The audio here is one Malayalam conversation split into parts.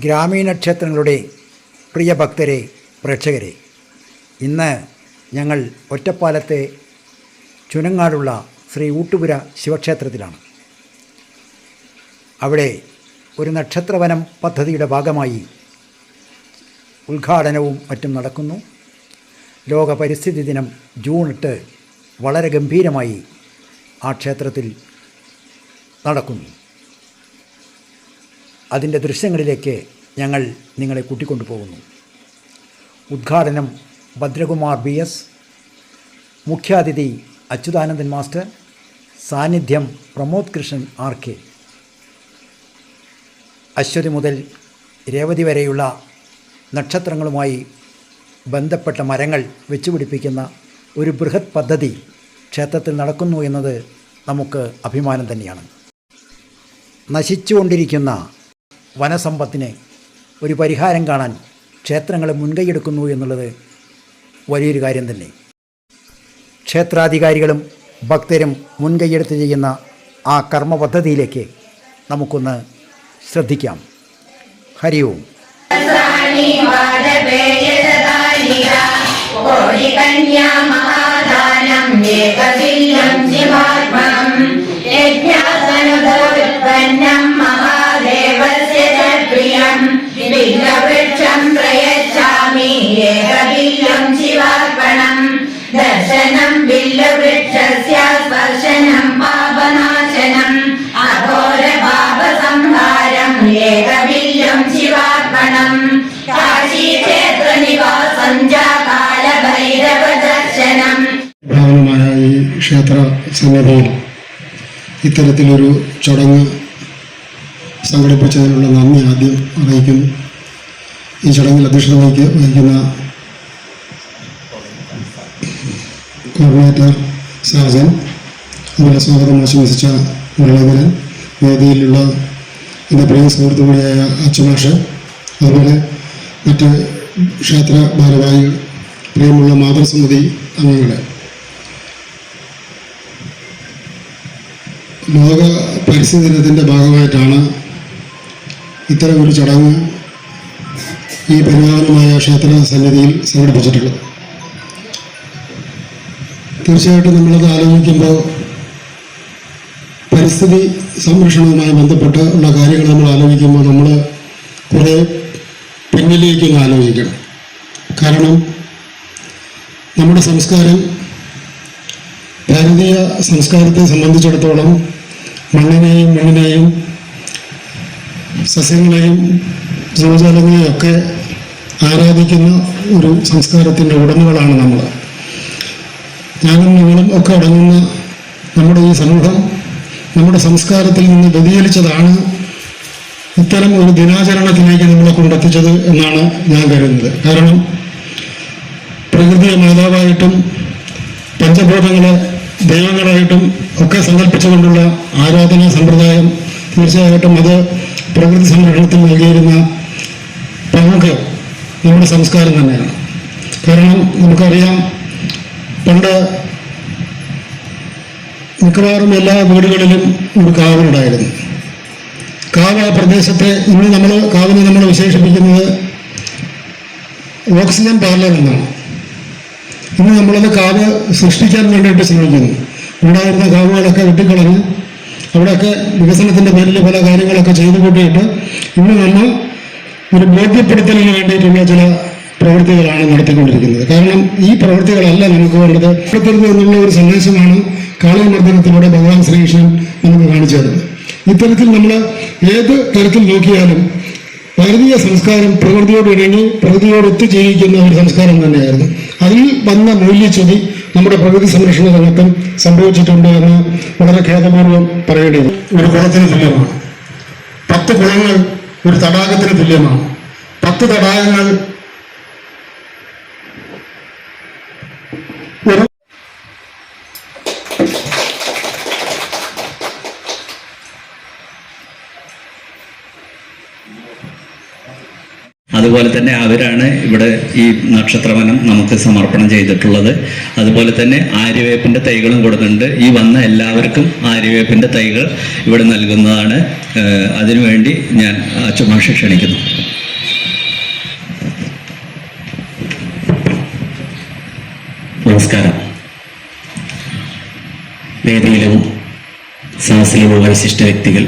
ഗ്രാമീണ ക്ഷേത്രങ്ങളുടെ പ്രിയ ഭക്തരെ, പ്രേക്ഷകരെ, ഇന്ന് ഞങ്ങൾ ഒറ്റപ്പാലത്തെ ചുനങ്ങാടുള്ള ശ്രീ ഊട്ടുപുര ശിവക്ഷേത്രത്തിലാണ്. അവിടെ ഒരു നക്ഷത്രവനം പദ്ധതിയുടെ ഭാഗമായി ഉദ്ഘാടനവും മറ്റും നടക്കുന്നു. ലോക പരിസ്ഥിതി ദിനം ജൂൺ 8 വളരെ ഗംഭീരമായി ആ ക്ഷേത്രത്തിൽ നടക്കുന്നു. അതിൻ്റെ ദൃശ്യങ്ങളിലേക്ക് ഞങ്ങൾ നിങ്ങളെ കൂട്ടിക്കൊണ്ടു പോകുന്നു. ഉദ്ഘാടനം ഭദ്രകുമാർ BS, മുഖ്യാതിഥി അച്യുതാനന്ദൻ മാസ്റ്റർ, സാന്നിധ്യം പ്രമോദ് കൃഷ്ണൻ RK. അശ്വതി മുതൽ രേവതി വരെയുള്ള നക്ഷത്രങ്ങളുമായി ബന്ധപ്പെട്ട മരങ്ങൾ വെച്ചുപിടിപ്പിക്കുന്ന ഒരു ബൃഹത് പദ്ധതി ക്ഷേത്രത്തിൽ നടക്കുന്നു എന്നത് നമുക്ക് അഭിമാനം തന്നെയാണ്. നശിച്ചുകൊണ്ടിരിക്കുന്ന വനസമ്പത്തിന് ഒരു പരിഹാരം കാണാൻ ക്ഷേത്രങ്ങൾ മുൻകൈയെടുക്കുന്നു എന്നുള്ളത് വലിയൊരു കാര്യം തന്നെ. ക്ഷേത്രാധികാരികളും ഭക്തരും മുൻകൈയെടുത്ത് ചെയ്യുന്ന ആ കർമ്മ പദ്ധതിയിലേക്ക് നമുക്കൊന്ന് ശ്രദ്ധിക്കാം. ഹരി ഓം. ദർശനം ബില്ലവൃക്ഷസ്യ സ്പർശനം പാപനാശനം അഘോര പാപസംഹാരം ഏകബില്യം ശിവാർപ്പണം കാശീക്ഷേത്ര നിവാസം കാലഭൈരവ ദർശനം. പ്രധാനമായ ഈ ക്ഷേത്ര സന്നിധിയിൽ ഇത്തരത്തിലൊരു ചടങ്ങ് സംഘടിപ്പിച്ചതിനുള്ള നന്ദി ആദ്യം അറിയിക്കുന്നു. ഈ ചടങ്ങിൽ അധ്യക്ഷത വഹിക്കുന്ന കോർഡിനേറ്റർ സാജൻ, അതുപോലെ സ്വാഗതം ആശംസിച്ച മുരളീധരൻ, വേദിയിലുള്ള എൻ്റെ പ്രിയ സുഹൃത്തു കൂടിയായ അച്ഛനാഷ്, അതുപോലെ മറ്റ് ക്ഷേത്ര ഭാരവാഹികൾ, പ്രിയമുള്ള മാതൃസമിതി അംഗങ്ങളെ, ലോക പരിസ്ഥിതി ദിനത്തിൻ്റെ ഭാഗമായിട്ടാണ് ഇത്തരം ഒരു ചടങ്ങ് ഈ പരിപാവനമായ ക്ഷേത്ര സന്നിധിയിൽ സംഘടിപ്പിച്ചിട്ടുള്ളത്. തീർച്ചയായിട്ടും നമ്മളത് ആലോചിക്കുമ്പോൾ പരിസ്ഥിതി സംരക്ഷണവുമായി ബന്ധപ്പെട്ട് ഉള്ള കാര്യങ്ങൾ നമ്മൾ ആലോചിക്കുമ്പോൾ നമ്മൾ കുറേ പിന്നിലേക്കൊന്ന് ആലോചിക്കണം. കാരണം നമ്മുടെ സംസ്കാരം, ഭാരതീയ സംസ്കാരത്തെ സംബന്ധിച്ചിടത്തോളം മണ്ണിനെയും സസ്യങ്ങളെയും ജീവജാലങ്ങളെയും ഒക്കെ ആരാധിക്കുന്ന ഒരു സംസ്കാരത്തിൻ്റെ ഉടമകളാണ് നമ്മൾ. ഞാനും നിങ്ങളും ഒക്കെ അടങ്ങുന്ന നമ്മുടെ ഈ സമൂഹം നമ്മുടെ സംസ്കാരത്തിൽ നിന്ന് വ്യതിചലിച്ചതാണ് ഇത്തരം ഒരു ദിനാചരണത്തിലേക്ക് നമ്മളെ കൊണ്ടെത്തിച്ചത് എന്നാണ് ഞാൻ കരുതുന്നത്. കാരണം പ്രകൃതിയെ മാതാവായിട്ടും പഞ്ചഭൂതങ്ങളെ ദൈവങ്ങളായിട്ടും ഒക്കെ സങ്കല്പിച്ചുകൊണ്ടുള്ള ആരാധനാ സമ്പ്രദായം തീർച്ചയായിട്ടും അത് പ്രകൃതി സംരക്ഷണത്തിൽ നൽകിയിരുന്ന പങ്ക് നമ്മുടെ സംസ്കാരം തന്നെയാണ്. കാരണം നമുക്കറിയാം, പണ്ട് മിക്കവാറും എല്ലാ വീടുകളിലും ഒരു കാവുണ്ടായിരുന്നു. കാവ് ആ പ്രദേശത്തെ കാവിനെ നമ്മൾ വിശേഷിപ്പിക്കുന്നത് ഓക്സിജൻ പാർലർ എന്നാണ്. ഇന്ന് നമ്മളത് കാവ് സൃഷ്ടിക്കാൻ വേണ്ടിയിട്ട് ശ്രമിക്കുന്നു. ഉണ്ടായിരുന്ന കാവുകളൊക്കെ വെട്ടിക്കളഞ്ഞ് അവിടെയൊക്കെ വികസനത്തിൻ്റെ പേരിൽ പല കാര്യങ്ങളൊക്കെ ചെയ്തു കൂട്ടിയിട്ട് ഇന്ന് നമ്മൾ ഒരു ബോധ്യപ്പെടുത്തലിന് വേണ്ടിയിട്ടുള്ള ചില പ്രവൃത്തികളാണ് നടത്തിക്കൊണ്ടിരിക്കുന്നത്. കാരണം ഈ പ്രവൃത്തികളല്ല നമുക്ക് വേണ്ടത്. പ്രകൃതി എന്നുള്ള ഒരു സന്ദേശമാണ് കാളയമർദ്ദനത്തിലൂടെ ഭഗവാൻ ശ്രീകൃഷ്ണൻ നമുക്ക് കാണിച്ചു തരുന്നത്. ഇത്തരത്തിൽ നമ്മൾ ഏത് തരത്തിൽ നോക്കിയാലും ഭാരതീയ സംസ്കാരം പ്രകൃതിയോട് ഇണങ്ങി പ്രകൃതിയോടൊത്ത് ജീവിക്കുന്ന ഒരു സംസ്കാരം തന്നെയായിരുന്നു. അതിൽ വന്ന മൂല്യച്യുതി നമ്മുടെ പ്രകൃതി സംരക്ഷണ രംഗത്തും സംഭവിച്ചിട്ടുണ്ട് എന്ന് വളരെ ഖേദപൂർവ്വം പറയേണ്ടത്. ഒരു കുളത്തിന് തുല്യമാണ്. 10 കുളങ്ങൾ ഒരു തടാകത്തിന് തുല്യമാണ്. 10 തടാകങ്ങൾ അതുപോലെ തന്നെ അവരാണ് ഇവിടെ ഈ നക്ഷത്രവനം നമുക്ക് സമർപ്പണം ചെയ്തിട്ടുള്ളത്. അതുപോലെ തന്നെ ആര്യവേപ്പിൻ്റെ തൈകളും കൊടുക്കുന്നുണ്ട്. ഈ വന്ന എല്ലാവർക്കും ആര്യവേപ്പിൻ്റെ തൈകൾ ഇവിടെ നൽകുന്നതാണ്. അതിനുവേണ്ടി ഞാൻ അച്ചുമാഷെ ക്ഷണിക്കുന്നു. നമസ്കാരം. വേദിയിലും സദസ്സിലുമുള്ള വിശിഷ്ട വ്യക്തികൾ,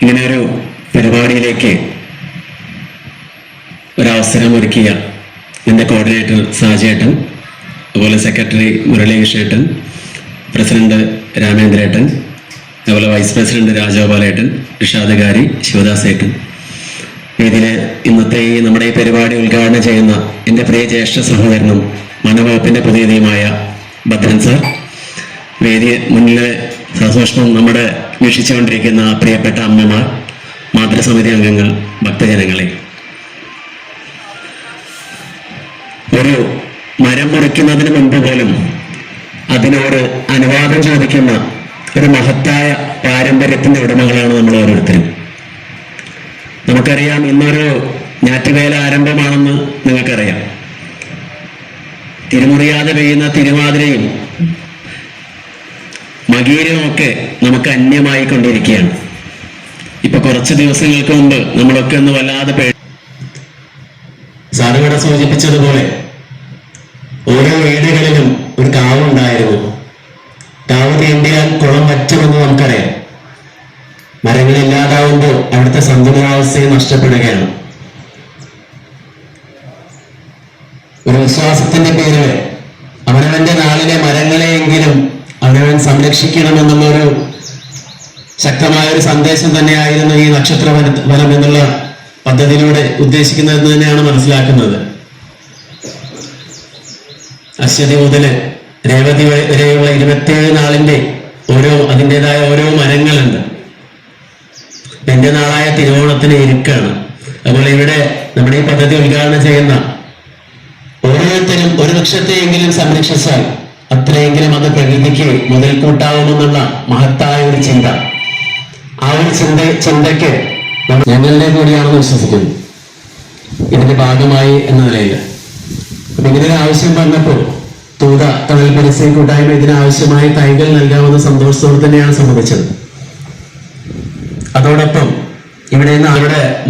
ഇങ്ങനെ ഒരു പരിപാടിയിലേക്ക് ഒരവസരം ഒരുക്കിയ എൻ്റെ കോർഡിനേറ്റർ സാജേട്ടൻ, അതുപോലെ സെക്രട്ടറി മുരളീകൃഷ്ണേട്ടൻ, പ്രസിഡന്റ് രാമേന്ദ്രേട്ടൻ, അതുപോലെ വൈസ് പ്രസിഡന്റ് രാജഗോപാലേട്ടൻ, ഋഷാദകാരി ശിവദാസേട്ടൻ, വേദിയിലെ ഇന്നത്തെ ഈ നമ്മുടെ ഈ പരിപാടി ഉദ്ഘാടനം ചെയ്യുന്ന എൻ്റെ പ്രിയ ജ്യേഷ്ഠ സഹോദരനും മനവകുപ്പിൻ്റെ പ്രതിനിധിയുമായ ഭദ്രൻ സാർ, വേദി മുന്നിൽ സസൂക്ഷ്മം നമ്മുടെ വീക്ഷിച്ചുകൊണ്ടിരിക്കുന്ന പ്രിയപ്പെട്ട അമ്മമാർ, മാതൃസമിതി അംഗങ്ങൾ, ഭക്തജനങ്ങളെ, ഒരു മരം മുറിക്കുന്നതിന് മുൻപ് പോലും അതിനോട് അനുവാദം ചോദിക്കുന്ന ഒരു മഹത്തായ പാരമ്പര്യത്തിൻ്റെ ഉടമകളാണ് നമ്മൾ ഓരോരുത്തരും. നമുക്കറിയാം, ഇന്നൊരു ഞാറ്റുവേല ആരംഭമാണെന്ന് നിങ്ങൾക്കറിയാം. തിരുമുറിയാതെ പെയ്യുന്ന തിരുവാതിരയും മകീരവുമൊക്കെ നമുക്ക് അന്യമായി കൊണ്ടിരിക്കുകയാണ്. ഇപ്പൊ കുറച്ച് ദിവസങ്ങൾക്ക് മുമ്പ് നമ്മളൊക്കെ ഒന്ന് വല്ലാതെ സാറുകൂടെ സൂചിപ്പിച്ചതുപോലെ ഓരോ വീടുകളിലും ഒരു കാവുണ്ടായിരുന്നു. കാവ് തീണ്ടിയാൽ കുളം വറ്റുമെന്ന് നമുക്കറിയാം. മരങ്ങളില്ലാതാവുമ്പോൾ അവിടുത്തെ സന്തുലിതാവസ്ഥയെ നഷ്ടപ്പെടുകയാണ്. ഒരു വിശ്വാസത്തിന്റെ പേരിൽ അവനവന്റെ നാളിലെ മരങ്ങളെയെങ്കിലും അവനവൻ സംരക്ഷിക്കണമെന്നുള്ളൊരു ശക്തമായ ഒരു സന്ദേശം തന്നെയായിരുന്നു ഈ നക്ഷത്ര വനം എന്നുള്ള പദ്ധതിയിലൂടെ ഉദ്ദേശിക്കുന്നതെന്ന് തന്നെയാണ് മനസ്സിലാക്കുന്നത്. അശ്വതി മുതല് രേവതി വരെയുള്ള 27 നാളിന്റെ അതിൻ്റെതായ ഓരോ മരങ്ങളുണ്ട്. എന്റെ നാളായ തിരുവോണത്തിന് ഇരിക്കാണ്. അതുപോലെ ഇവിടെ നമ്മുടെ ഈ പദ്ധതി ഉദ്ഘാടനം ചെയ്യുന്ന ഓരോരുത്തരും ഒരു വൃക്ഷത്തെയെങ്കിലും സംരക്ഷിച്ചാൽ അത്രയെങ്കിലും അത് പ്രകൃതിക്ക് മുതൽക്കൂട്ടാവുമെന്നുള്ള മഹത്തായ ഒരു ചിന്ത, ആ ഒരു ചിന്തയ്ക്ക് ഞങ്ങളുടെ കൂടിയാണെന്ന് വിശ്വസിക്കുന്നു ഇതിന്റെ ഭാഗമായി എന്ന നിലയിൽ. അപ്പൊ ഇങ്ങനെ ഒരു ആവശ്യം പറഞ്ഞപ്പോൾ തൂത തണൽ പരിസ്ഥിതി കൂട്ടായ്മ ഇതിനാവശ്യമായ തൈകൾ നൽകാമെന്ന സന്തോഷത്തോടെ തന്നെയാണ് സമ്മതിച്ചത്. അതോടൊപ്പം ഇവിടെ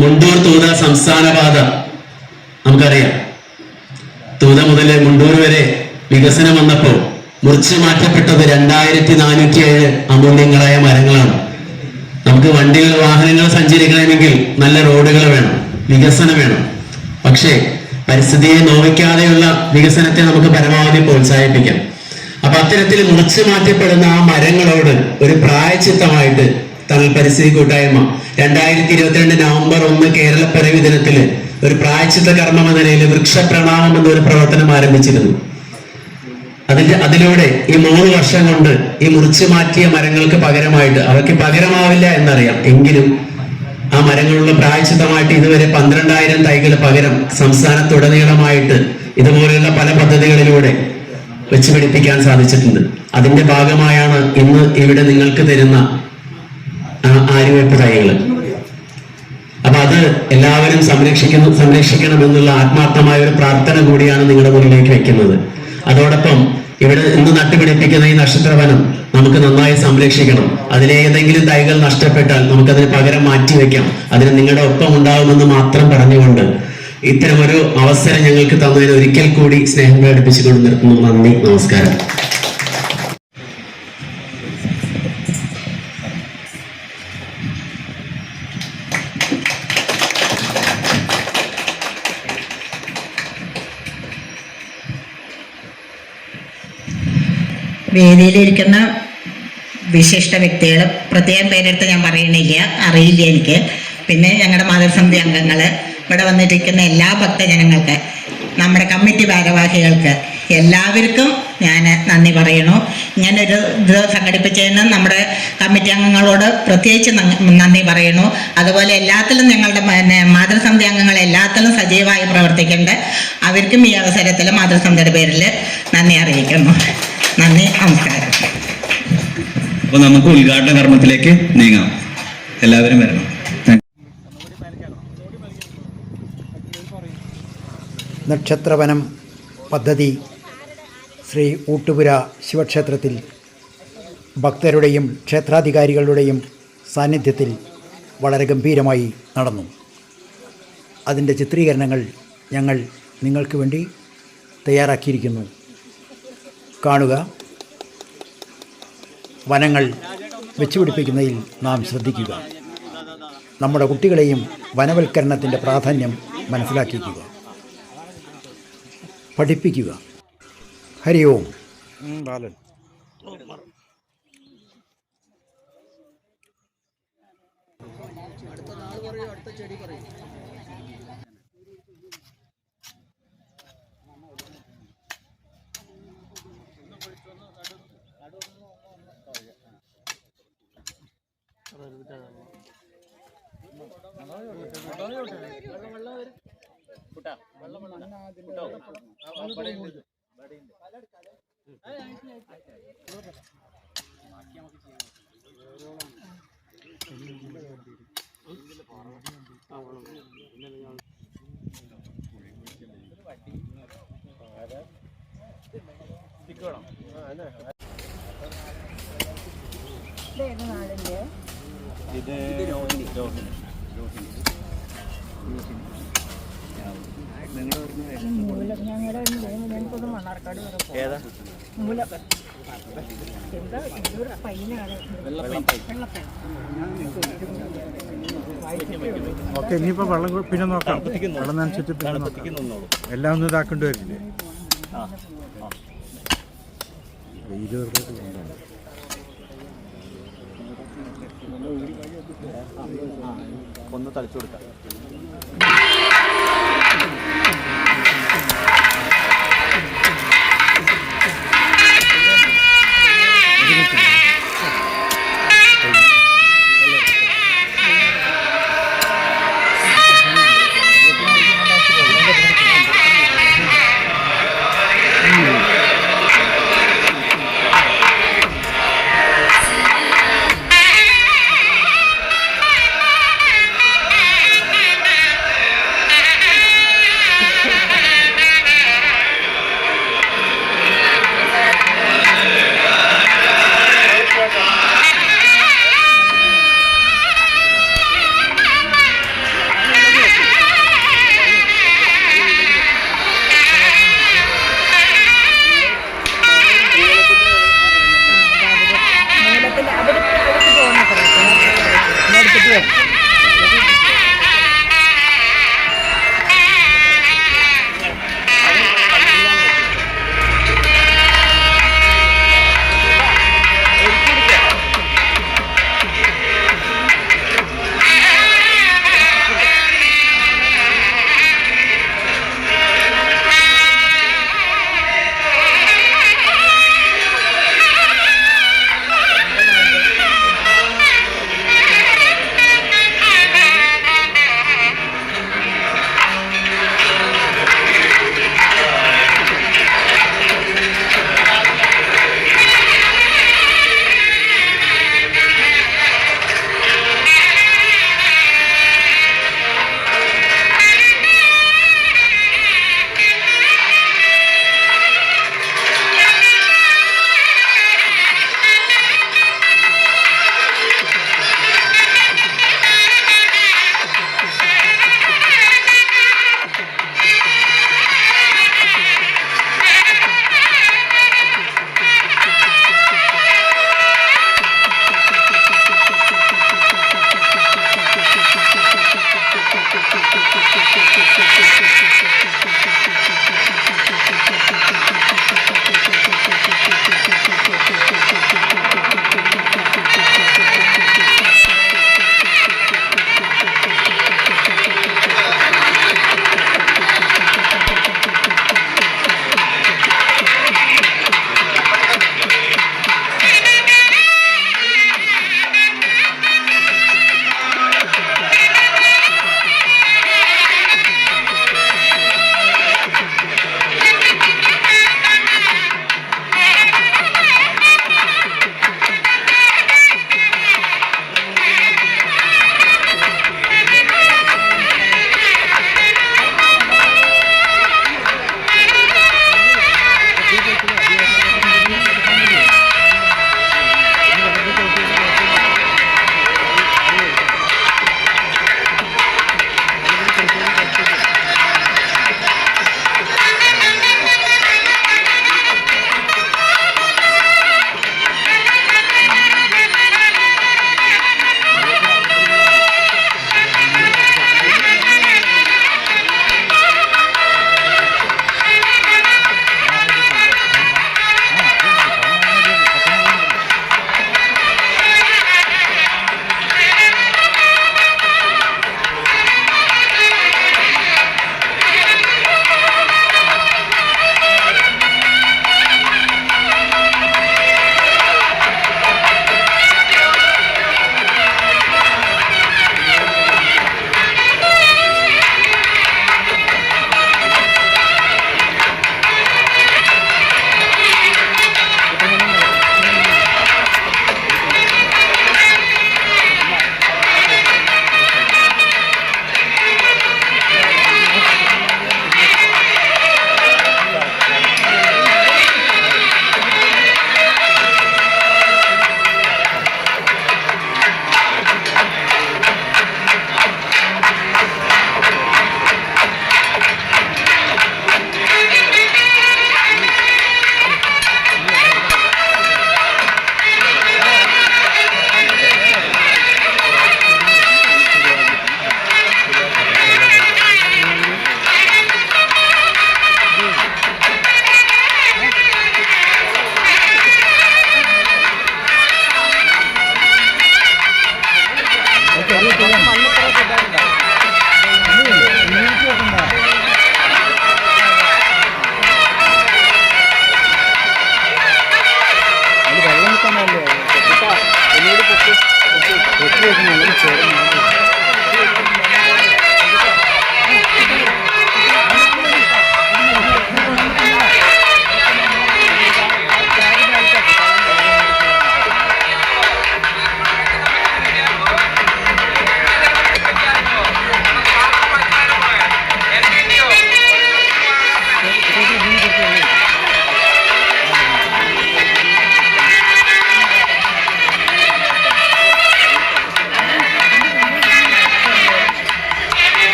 മുണ്ടൂർ തൂത സംസ്ഥാന പാത നമുക്കറിയാം. തൂത മുതൽ മുണ്ടൂർ വരെ വികസനം വന്നപ്പോൾ മുറിച്ചു മാറ്റപ്പെട്ടത് 2407 അമൂല്യങ്ങളായ മരങ്ങളാണ്. നമുക്ക് വാഹനങ്ങൾ സഞ്ചരിക്കണമെങ്കിൽ നല്ല റോഡുകൾ വേണം, വികസനം വേണം. പക്ഷേ പരിസ്ഥിതിയെ നോവിക്കാതെയുള്ള വികസനത്തെ നമുക്ക് പരമാവധി പ്രോത്സാഹിപ്പിക്കാം. അപ്പൊ അത്തരത്തിൽ മുറിച്ചു മാറ്റപ്പെടുന്ന ആ മരങ്ങളോട് ഒരു പ്രായച്ചിത്തമായിട്ട് തണൽ പരിസ്ഥിതി കൂട്ടായ്മ 2022 നവംബർ 1 കേരളപ്പിറവി ദിനത്തില് ഒരു പ്രായച്ചിത്ത കർമ്മം എന്ന നിലയിൽ വൃക്ഷപ്രണാമം എന്നൊരു പ്രവർത്തനം ആരംഭിച്ചിരുന്നു. അതിലൂടെ ഈ 3 വർഷം കൊണ്ട് ഈ മുറിച്ചു മാറ്റിയ മരങ്ങൾക്ക് പകരമായിട്ട്, അവയ്ക്ക് പകരമാവില്ല എന്നറിയാം, എങ്കിലും ആ മരങ്ങളുള്ള പ്രായച്ചിത്തമായിട്ട് ഇതുവരെ 12,000 തൈകൾ പകരം സംസ്ഥാനത്തുടനീളമായിട്ട് ഇതുപോലെയുള്ള പല പദ്ധതികളിലൂടെ വെച്ചുപിടിപ്പിക്കാൻ സാധിച്ചിട്ടുണ്ട്. അതിന്റെ ഭാഗമായാണ് ഇന്ന് ഇവിടെ നിങ്ങൾക്ക് തരുന്ന ആര്യവേപ്പ് തൈകൾ. അപ്പൊ അത് എല്ലാവരും സംരക്ഷിക്കണമെന്നുള്ള ആത്മാർത്ഥമായ ഒരു പ്രാർത്ഥന കൂടിയാണ് നിങ്ങളുടെ മുന്നിലേക്ക് വെക്കുന്നത്. അതോടൊപ്പം ഇവിടെ ഇന്ന് നട്ടുപിടിപ്പിക്കുന്ന ഈ നക്ഷത്രവനം നമുക്ക് നന്നായി സംരക്ഷിക്കണം. അതിലേതെങ്കിലും തൈകൾ നഷ്ടപ്പെട്ടാൽ നമുക്കതിന് പകരം മാറ്റിവെക്കാം. അതിന് നിങ്ങളുടെ ഒപ്പം ഉണ്ടാവുമെന്ന് മാത്രം പറഞ്ഞുകൊണ്ട് ഇത്തരമൊരു അവസരം ഞങ്ങൾക്ക് തന്നതിന് ഒരിക്കൽ കൂടി സ്നേഹം പ്രകടിപ്പിച്ചുകൊണ്ട് നിർത്തുന്നു. നന്ദി, നമസ്കാരം. വേദിയിലിരിക്കുന്ന വിശിഷ്ട വ്യക്തികൾ പ്രത്യേകം പേരെടുത്ത് ഞാൻ പറയണില്ല, അറിയില്ല എനിക്ക്. പിന്നെ ഞങ്ങളുടെ മാതൃസമിതി അംഗങ്ങൾ, ഇവിടെ വന്നിരിക്കുന്ന എല്ലാ ഭക്തജനങ്ങൾക്ക്, നമ്മുടെ കമ്മിറ്റി ഭാരവാഹികൾക്ക് എല്ലാവർക്കും ഞാൻ നന്ദി പറയണു. ഇങ്ങനൊരു ഇത് സംഘടിപ്പിച്ചതിന് നമ്മുടെ കമ്മിറ്റി അംഗങ്ങളോട് പ്രത്യേകിച്ച് നന്ദി പറയണു. അതുപോലെ എല്ലാത്തിലും ഞങ്ങളുടെ മാതൃസമിതി അംഗങ്ങൾ എല്ലാത്തിലും സജീവമായി പ്രവർത്തിക്കേണ്ട അവർക്കും ഈ അവസരത്തിൽ മാതൃസമിതിയുടെ പേരിൽ നന്ദി അറിയിക്കുന്നു. നന്ദി, നമസ്കാരം. അപ്പോൾ നമുക്ക് ഉദ്ഘാടന കർമ്മത്തിലേക്ക് നീങ്ങാം. എല്ലാവരും വരണം. നക്ഷത്രവനം പദ്ധതി ശ്രീ ഊട്ടുപുര ശിവക്ഷേത്രത്തിൽ ഭക്തരുടെയും ക്ഷേത്രാധികാരികളുടെയും സാന്നിധ്യത്തിൽ വളരെ ഗംഭീരമായി നടന്നു. അതിൻ്റെ ചിത്രീകരണങ്ങൾ ഞങ്ങൾ നിങ്ങൾക്ക് വേണ്ടി തയ്യാറാക്കിയിരിക്കുന്നു. കാണുക. വനങ്ങൾ വെച്ചുപിടിപ്പിക്കുന്നതിൽ നാം ശ്രദ്ധിക്കുക. നമ്മുടെ കുട്ടികളെയും വനവൽക്കരണത്തിൻ്റെ പ്രാധാന്യം മനസ്സിലാക്കിക്കുക, പഠിപ്പിക്കുക. ഹരി ഓം. ബാലൻ. ഓക്കെ, ഇനിയിപ്പോൾ വെള്ളം പിന്നെ നോക്കാം. വെള്ളം നനച്ചിട്ട് പിന്നെ നോക്കാം. എല്ലാം ഒന്ന് ഇതാക്കേണ്ടി വരില്ലേ? ഒന്ന് തളിച്ചു കൊടുക്കാം.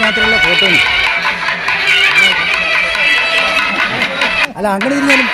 മാത്രമുള്ള ഫോട്ടോ അല്ല അങ്ങനെ തിരിഞ്ഞാലും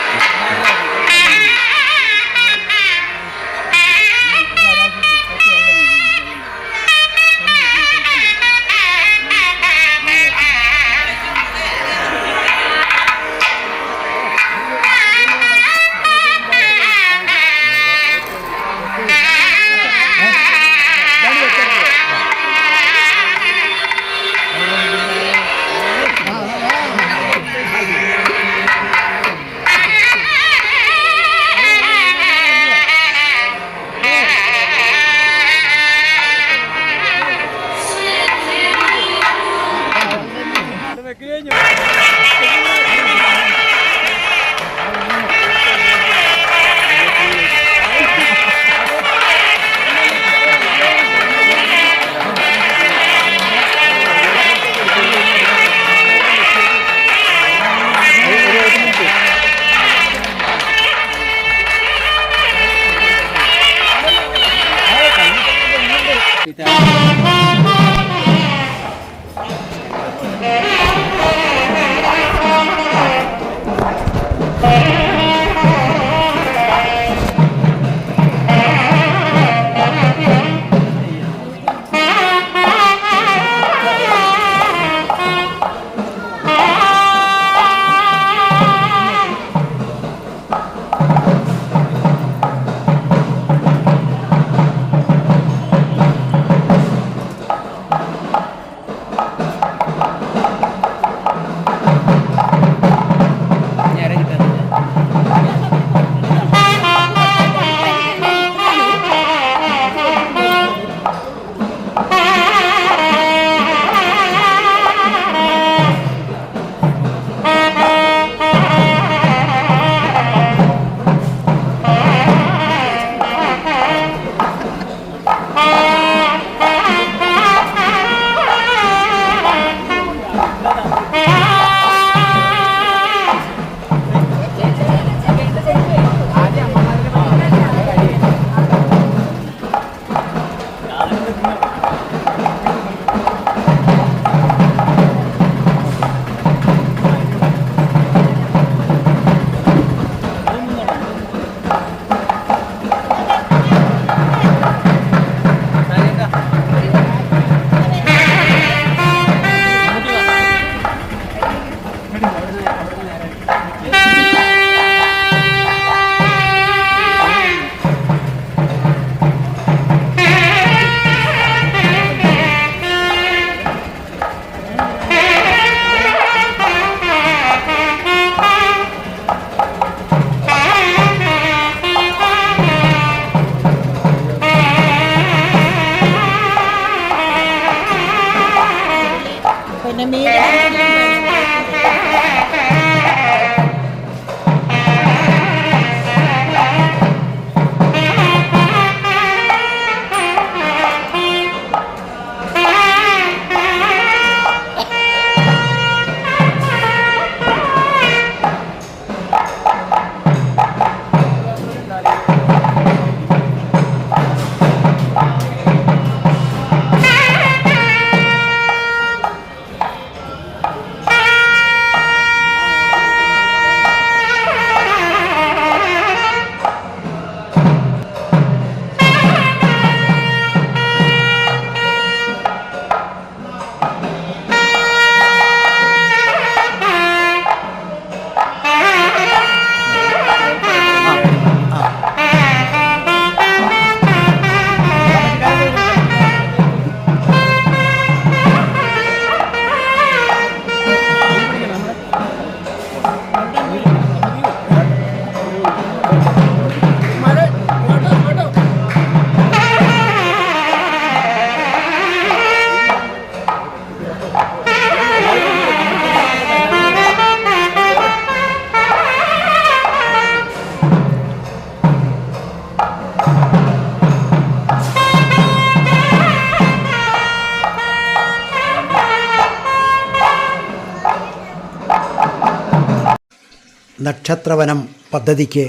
നക്ഷത്രവനം പദ്ധതിക്ക്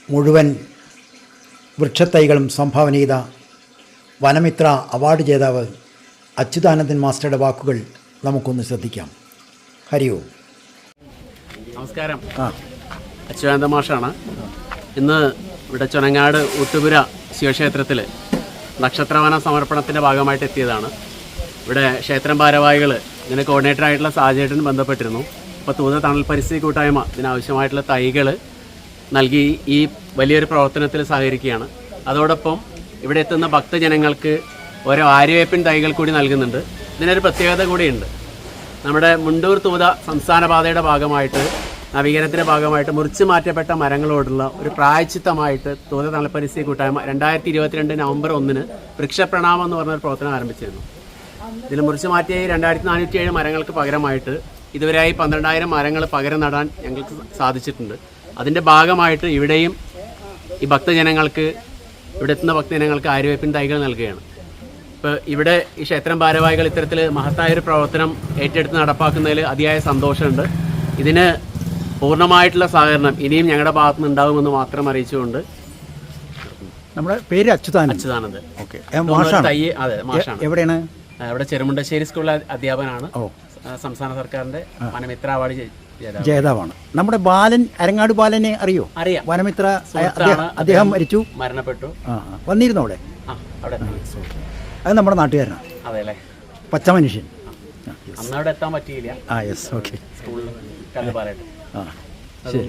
മുഴുവൻ വൃക്ഷത്തൈകളും സംഭാവന ചെയ്ത വനമിത്ര അവാർഡ് ജേതാവ് അച്യുതാനന്ദൻ മാസ്റ്ററുടെ വാക്കുകൾ നമുക്കൊന്ന് ശ്രദ്ധിക്കാം. ഹരി ഓം. നമസ്കാരം. ആ അച്യുതാനന്ദ മാഷാണ്. ഇന്ന് ഇവിടെ ചുനങ്ങാട് ഊട്ടുപുര ശിവക്ഷേത്രത്തിൽ നക്ഷത്രവന സമർപ്പണത്തിൻ്റെ ഭാഗമായിട്ട് എത്തിയതാണ്. ഇവിടെ ക്ഷേത്രം ഭാരവാഹികൾ ഇതിന് കോർഡിനേറ്ററായിട്ടുള്ള സാഹചര്യത്തിന് ബന്ധപ്പെട്ടിരുന്നു. അപ്പോൾ തൂത തണൽ പരിസ്ഥിതി കൂട്ടായ്മ ഇതിനാവശ്യമായിട്ടുള്ള തൈകൾ നൽകി ഈ വലിയൊരു പ്രവർത്തനത്തിൽ സഹകരിക്കുകയാണ്. അതോടൊപ്പം ഇവിടെ എത്തുന്ന ഭക്തജനങ്ങൾക്ക് ഓരോ ആര്യവേപ്പിൻ തൈകൾ കൂടി നൽകുന്നുണ്ട്. ഇതിനൊരു പ്രത്യേകത കൂടിയുണ്ട്. നമ്മുടെ മുണ്ടൂർ തൂത സംസ്ഥാന പാതയുടെ ഭാഗമായിട്ട് നവീകരണത്തിൻ്റെ ഭാഗമായിട്ട് മുറിച്ചു മാറ്റപ്പെട്ട മരങ്ങളോടുള്ള ഒരു പ്രായച്ചിത്തമായിട്ട് തൂത തണൽ പരിസ്ഥിതി കൂട്ടായ്മ 2022 നവംബർ 1 വൃക്ഷപ്രണാമം എന്ന് പറഞ്ഞൊരു പ്രവർത്തനം ആരംഭിച്ചിരുന്നു. ഇതിൽ മുറിച്ചു മാറ്റിയ 2407 മരങ്ങൾക്ക് പകരമായിട്ട് ഇതുവരെയായി 12,000 മരങ്ങൾ പകരം നടാൻ ഞങ്ങൾക്ക് സാധിച്ചിട്ടുണ്ട്. അതിൻ്റെ ഭാഗമായിട്ട് ഇവിടെയും ഈ ഭക്തജനങ്ങൾക്ക് ഇവിടെ എത്തുന്ന ഭക്തജനങ്ങൾക്ക് ആര്യവേപ്പിൻ തൈകൾ നൽകുകയാണ്. ഇപ്പോൾ ഇവിടെ ഈ ക്ഷേത്രം ഭാരവാഹികൾ ഇത്തരത്തിൽ മഹത്തായൊരു പ്രവർത്തനം ഏറ്റെടുത്ത് നടപ്പാക്കുന്നതിൽ അതിയായ സന്തോഷമുണ്ട്. ഇതിന് പൂർണ്ണമായിട്ടുള്ള സഹകരണം ഇനിയും ഞങ്ങളുടെ ഭാഗത്തു നിന്ന് ഉണ്ടാകുമെന്ന് മാത്രം അറിയിച്ചുകൊണ്ട് നമ്മുടെ പേര് അച്യുതാനന്ദ്. ഓക്കെ. അതെ, മാഷാണ്. എവിടെയാണ്? ഇവിടെ ചെറുമുണ്ടശ്ശേരി സ്കൂളിലെ അധ്യാപകനാണ്. സംസ്ഥാന സർക്കാരിന്റെ വനമിത്ര അവാർഡ് ജേതാവാണ്. നമ്മുടെ ബാലൻ, അരങ്ങാട് ബാലനെ അറിയോ? അറിയാം. വനമിത്ര അദ്ദേഹം മരിച്ചു, മരണപ്പെട്ടു. വന്നിരുന്നു അവിടെ. അവിടെ അത് നമ്മുടെ നാട്ടുകാരനാണ്. അതെ അല്ലേ? പച്ച മനുഷ്യൻ. അന്ന് അവിടെ എത്താൻ പറ്റിയില്ല. യെസ്. ഓക്കെ. സ്കൂളിൽ കല്ലുപാലായിട്ട്. ശരി.